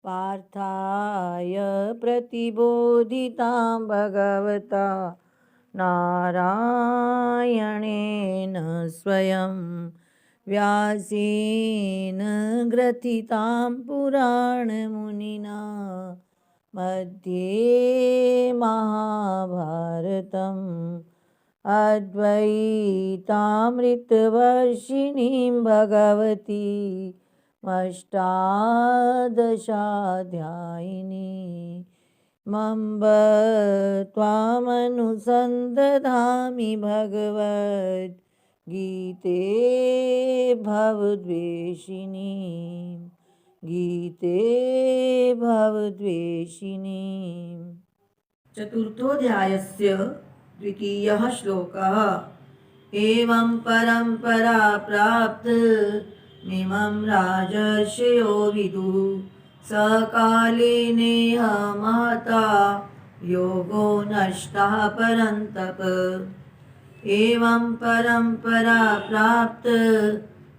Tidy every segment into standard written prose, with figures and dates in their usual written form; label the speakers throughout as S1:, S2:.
S1: पार्थाय प्रतिबोधितां भगवता नारायणेन स्वयं व्यासेन ग्रथितां पुराणमुनिना मध्ये महाभारतम् अद्वैतामृतवर्षिणीं भगवती अष्टादशाध्यायिनी मम्ब त्वामनुसन्दधामि भगवद्गीते भवद्वेषिणी गीते भवद्वेषिणी। चतुर्थोऽध्यायस्य द्वितीयः श्लोकः। एवं परम्परा प्राप्त मिमं राजर्षयो विदुः सकाले नेह महता योगो नष्टः परन्तप। एवं परम्परा प्राप्त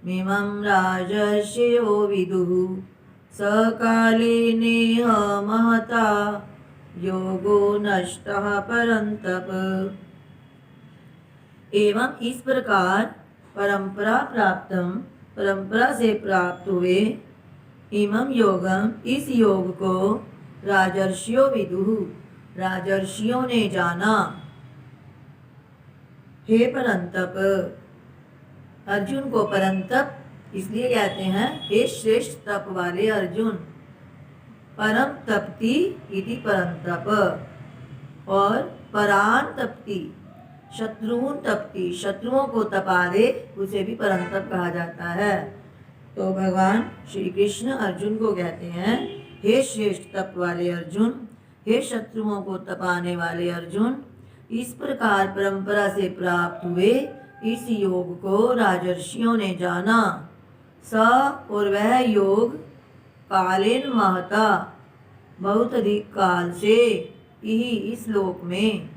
S1: मिमं राजर्षयो विदुः सकाले नेह महता योगो नष्टः परन्तप। एवं इस प्रकार परंपरा प्राप्तम परंपरा से प्राप्त हुए इमं योगम इस योग को राजर्षियों विदुः राजर्षियों ने जाना। हे परंतप, अर्जुन को परंतप इसलिए कहते हैं हे श्रेष्ठ तप वाले अर्जुन। परम तप्ति इति परंतप और परान तप्ति शत्रुन तप्ति शत्रुओं को तपा दे उसे भी परंतप कहा जाता है। तो भगवान श्री कृष्ण अर्जुन को कहते हैं हे श्रेष्ठ तप वाले अर्जुन, हे शत्रुओं को तपाने वाले अर्जुन, इस प्रकार परंपरा से प्राप्त हुए इस योग को राजर्षियों ने जाना। स और वह योग कालेन महता बहुत अधिक काल से यही इस लोक में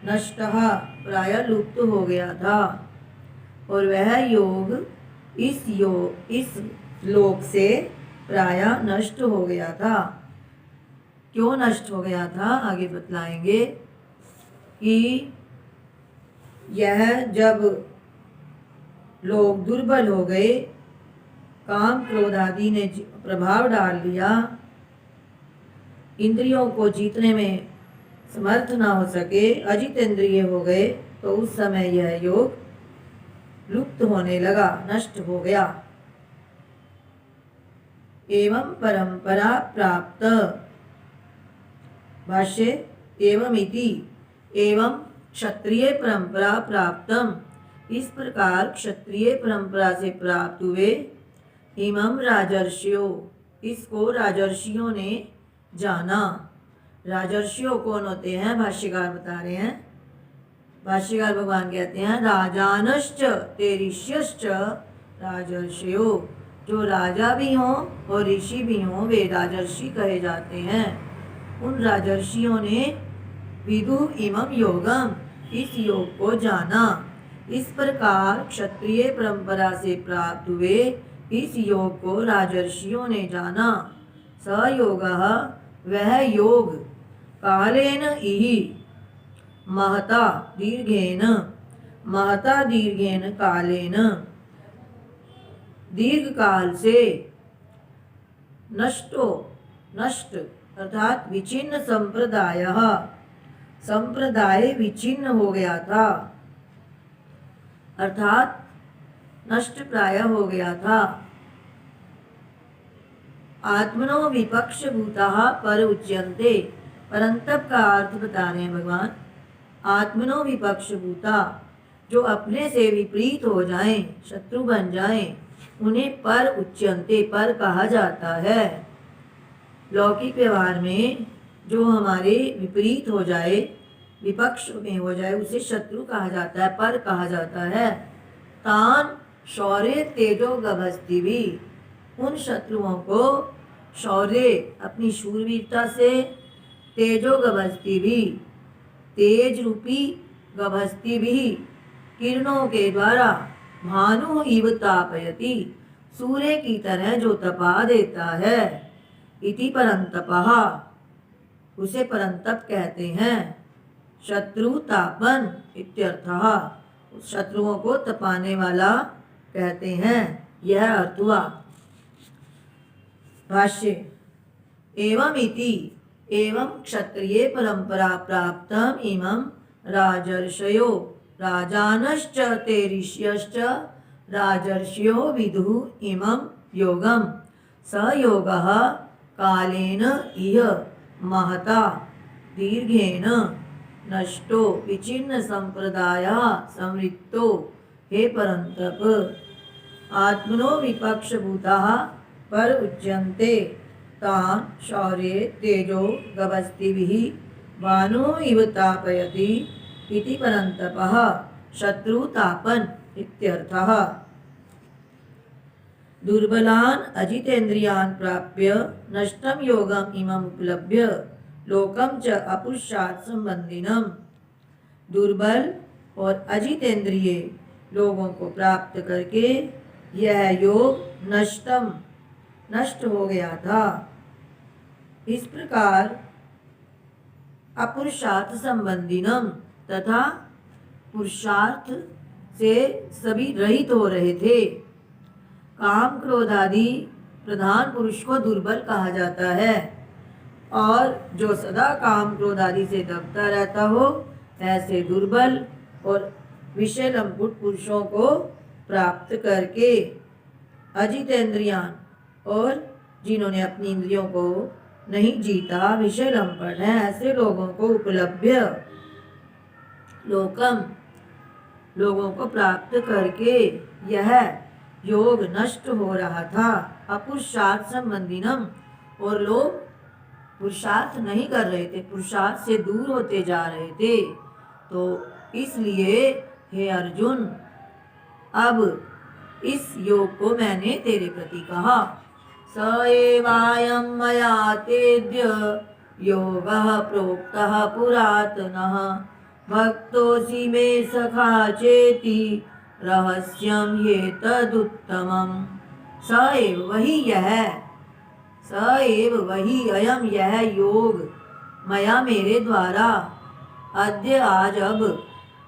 S1: नष्टः प्राय लुप्त हो गया था और वह योग इस लोक से प्राय नष्ट हो गया था। क्यों नष्ट हो गया था आगे बतलाएंगे कि यह जब लोग दुर्बल हो गए, काम क्रोध आदि ने प्रभाव डाल लिया, इंद्रियों को जीतने में समर्थ ना हो सके, अजित इंद्रिय हो गए, तो उस समय यह योग लुप्त होने लगा, नष्ट हो गया। एवं परंपरा प्राप्त भाष्य एवं इति एवं क्षत्रिय परंपरा प्राप्तम इस प्रकार क्षत्रिय परंपरा से प्राप्त हुए इमं राजर्षियों इसको राजर्षियों ने जाना। राजर्षियों कौन होते हैं भाष्यकार बता रहे हैं। भाष्यकार भगवान कहते हैं राजानश्च ते ऋष्यश्च राजर्षियो, जो राजा भी हों और ऋषि भी हों वे राजर्षि कहे जाते हैं। उन राजर्षियों ने विदुः इमं योगम इस योग को जाना। इस प्रकार क्षत्रिय परंपरा से प्राप्त हुए इस योग को राजर्षियों ने जाना। स योगः वह योग कालेन इहि महता दीर्घेन कालेन दीर्घ काल से नष्ट अर्थात विचिन्न संप्रदाय विचिन्न हो गया था, अर्थात नष्ट प्राय हो गया था। आत्मनो विपक्ष भूताः पर उच्यन्ते, परंतप का अर्थ बता रहे हैं भगवान। आत्मनो विपक्ष भूता, जो अपने से विपरीत हो जाएं, शत्रु बन जाएं, उन्हें पर उच्यन्ते पर कहा जाता है। लौकिक व्यवहार में जो हमारे विपरीत हो जाए, विपक्ष में हो जाए, उसे शत्रु कहा जाता है, पर कहा जाता है। तान शौर्य तेजो गभस्ति भी, उन शत्रुओं को शौर्य अपनी शूरवीरता से, तेजो गभस्ति भी तेज रूपी गभस्ति भी किरणों के द्वारा, भानु इव तापयति सूर्य की तरह जो तपा देता है। इति परंतपः, उसे परंतप कहते हैं। शत्रुतापन इत्यर्थः, शत्रुओं को तपाने वाला कहते हैं, यह अर्थ हुआ। भाष्य एवं इति, एवं क्षत्रिय परंपरा प्राप्तम इमं राजर्षयो राजानश्च ते ऋष्यश्च राजर्षयो विदुः इमं योगम स योगः कालेन इह महता दीर्घेन नष्टो विचिन्न संप्रदायः संवृत्तो हे परंतप आत्मनो विपक्षभूताः पर उच्यन्ते तान् शौर्ये तेजो गवस्तिभिः वानो इव तापयति इति परंतपः शत्रुतापन इत्यर्थः। दुर्बलान् अजितेन्द्रियान् प्राप्य नष्टं योगम् इमम् उपलभ्य लोकं च अपुरुषार्थ संबंधिनम्, दुर्बल और अजितेंद्रिय लोगों को प्राप्त करके यह योग नष्ट हो गया था। इस प्रकार अपुरुषार्थ संबंधिनम तथा पुरुषार्थ से सभी रहित हो रहे थे। काम क्रोध आदि प्रधान पुरुष को दुर्बल कहा जाता है, और जो सदा काम क्रोध आदि से दबता रहता हो ऐसे दुर्बल और विषय लंपुट पुरुषों को प्राप्त करके अजितेंद्रियान, और जिन्होंने अपनी इंद्रियों को नहीं जीता, विषय लंपट है, ऐसे लोगों को उपलभ्य लोकम, लोगों को प्राप्त करके यह योग नष्ट हो रहा था। अपुरुषार्थ संबंधिनम, और लोग पुरुषार्थ नहीं कर रहे थे, पुरुषार्थ से दूर होते जा रहे थे। तो इसलिए हे अर्जुन, अब इस योग को मैंने तेरे प्रति कहा। स एवायं मया तेद्य योगः प्रोक्तः पुरातनः भक्तोऽसि मे सखा चेति रहस्यं ह्येतदुत्तमम्। स एव, वही यह, स एव वही, अयम यह योग, मया मेरे द्वारा, अद्य आज अब,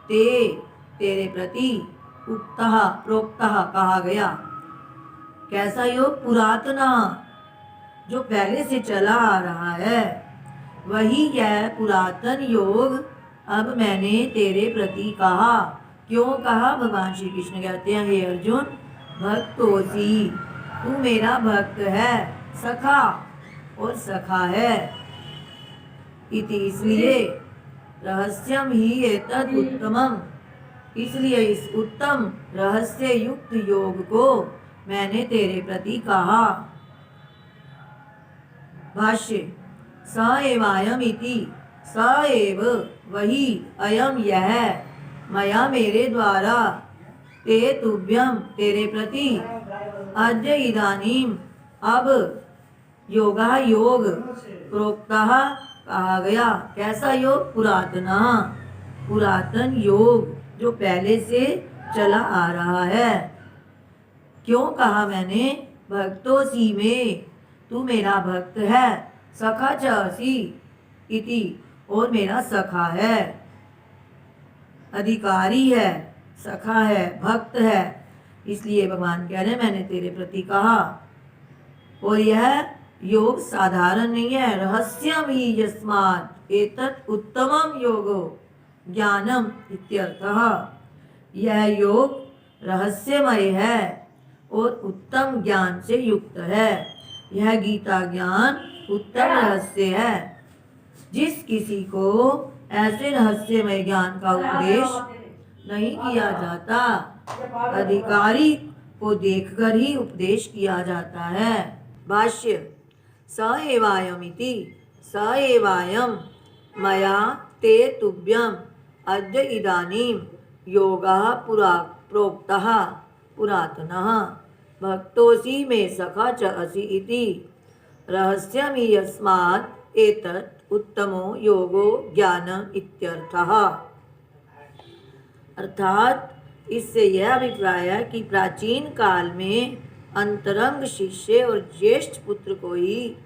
S1: तेरे प्रति, उक्तः प्रोक्तः कहा गया। कैसा योग? पुरातना, जो पहले से चला आ रहा है, वही यह पुरातन योग अब मैंने तेरे प्रति कहा। क्यों कहा? भगवान श्री कृष्ण कहते हैं, हे अर्जुन, भक्तोसी, तू मेरा भक्त है, सखा और सखा है, इति, इसलिए, रहस्यम ही एतद उत्तमम, इसलिए इस उत्तम रहस्य युक्त योग को मैंने तेरे प्रति कहा। भाष्य स एवायम इति, स एव वही, अयम यह, मया मेरे द्वारा, ते तुभ्यम तेरे प्रति, अद्य इदानीम अब, योगा योग, प्रोक्तः कहा गया। कैसा योग? पुरातना, पुरातन योग जो पहले से चला आ रहा है। क्यों कहा मैंने? भक्तोसी में, तू मेरा भक्त है, सखा च असि इति, और मेरा सखा है, अधिकारी है, सखा है, भक्त है, इसलिए भगवान कह रहे हैं मैंने तेरे प्रति कहा। और यह योग साधारण नहीं है, रहस्यम ही यस्मात् एतत् उत्तमम योगो ज्ञानम इत्यर्थः। यह योग रहस्यमय है और उत्तम ज्ञान से युक्त है। यह गीता ज्ञान उत्तम रहस्य है। जिस किसी को ऐसे रहस्यमय ज्ञान का उपदेश नहीं किया जाता, अधिकारी को देखकर ही उपदेश किया जाता है। भाष्य स एवायम इति, स एवायम मया ते तुभ्यम अद्य इदानीम योगः प्रोक्तः पुरातनः भक्तोऽसि मे सखा च असि इति, रहस्यम् यस्मात् एतत् उत्तमो योगो ज्ञानम इत्यर्थः। अर्थात इससे यह अभिप्राय है कि प्राचीन काल में अंतरंग शिष्य और ज्येष्ठ पुत्र को ही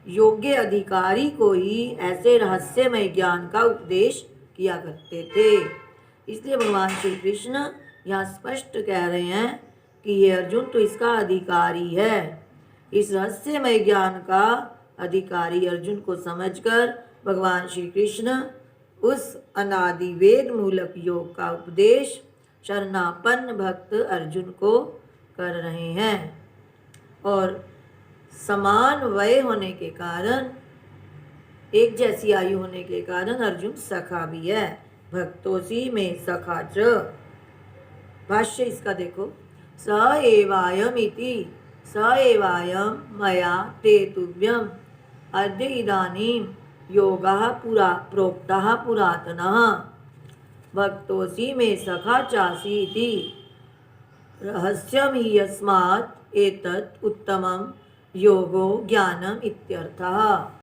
S1: योग्य अधिकारी को ही ऐसे रहस्यमय ज्ञान का उपदेश किया करते थे। इसलिए भगवान श्री कृष्ण यहाँ स्पष्ट कह रहे हैं कि ये अर्जुन तो इसका अधिकारी है। इस रहस्यमय ज्ञान का अधिकारी अर्जुन को समझकर भगवान श्री कृष्ण उस अनादि वेद मूलक योग का उपदेश शरणापन्न भक्त अर्जुन को कर रहे हैं। और समान वय होने के कारण, एक जैसी आयु होने के कारण अर्जुन सखा भी है। भक्तोसी में सखा च। भाष्य इसका देखो, स एवायम इति स एवायम मया ते तुभ्यम अद्य इदानीं योगः पुरा प्रोक्तः पुरातनः भक्तोसी में सखा चासी इति रहस्यम हि यस्मात् एतत् उत्तमं योगो ज्ञानम इत्यर्थः।